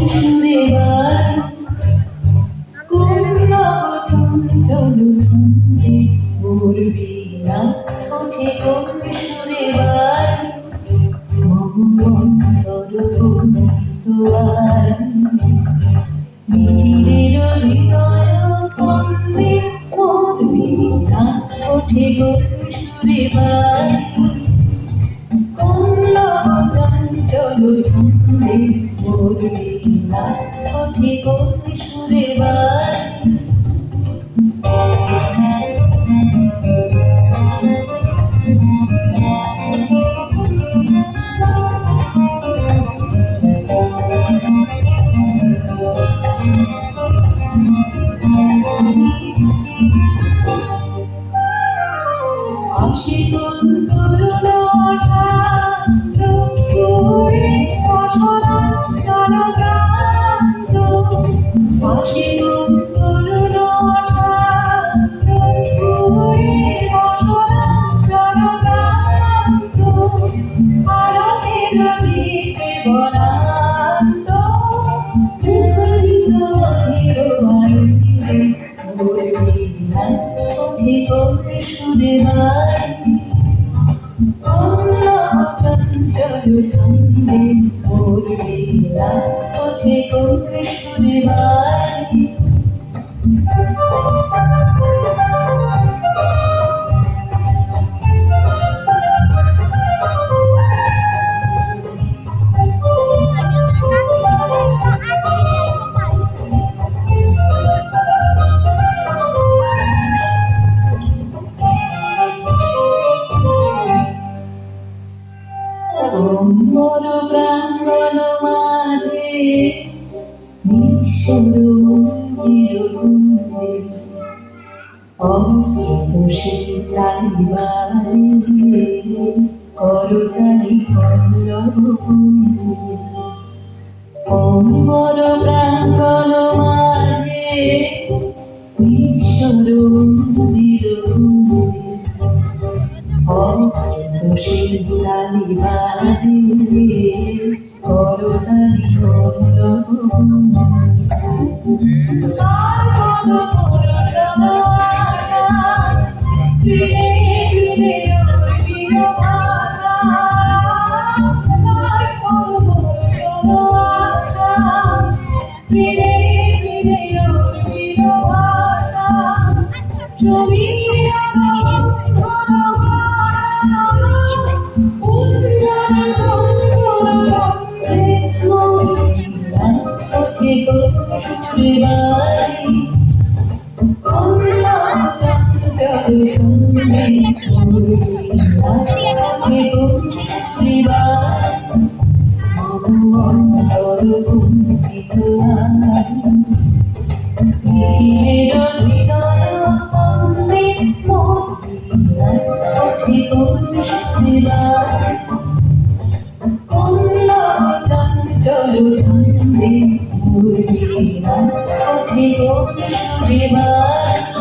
সুরে বাড়ি কোন চঞ্চল ছন্দে মোর বীণা ওঠে কোন সুরে বাড়ি মঙ্গল তোয়ার নীলের হৃদয় স্পন্দে মোর বীণা ওঠে কোন সুরে বাড়ি চঞ্চল ছন্দে মোর বীণা ওঠে কোন সুরে বাড়ি আশিক তরুণ আশা দুপুরে অসরা চরক্রান্ত আশিক তরুণ আশা দুপুরে অসরা চরক্রান্ত আরতের দিকে বরান্ত মুখরিত অধীর বাণীতে মোর বীণা ওঠে কোন সুরে বাড়ি চঞ্চল ছন্দে মোর বীণা ওঠে কোন সুরে বাড়ি অম্বর প্রাঙ্গণ মাঝে নিঃস্বর মঞ্জির গুঞ্জে অশ্রুত সেই তালি বাজে করতালি পল্লব কুঞ্জে অম্বর প্রাঙ্গণ মাঝে নিঃস্বর মঞ্জির গুঞ্জে অশ্রুত সেই তালি বাজে করতালি পল্লব কুঞ্জে আর কত পরশমা ফিরে ফিরে ওর প্রিয় ভাষা আর কত পরশমা ফিরে ফিরে ওর প্রিয় ভাষা ছবি সুরে বাড়ি চঞ্চল ছন্দে মোর বীণা ওঠে কোন সুরে বাড়ি অন্তর কুঞ্চিত নীলের হৃদয় স্পন্দে মোর বীণা ওঠে কোন সুরে বাড়ি চঞ্চল ছন্দে মোর বীণা ওঠে কোন সুরে বাড়ি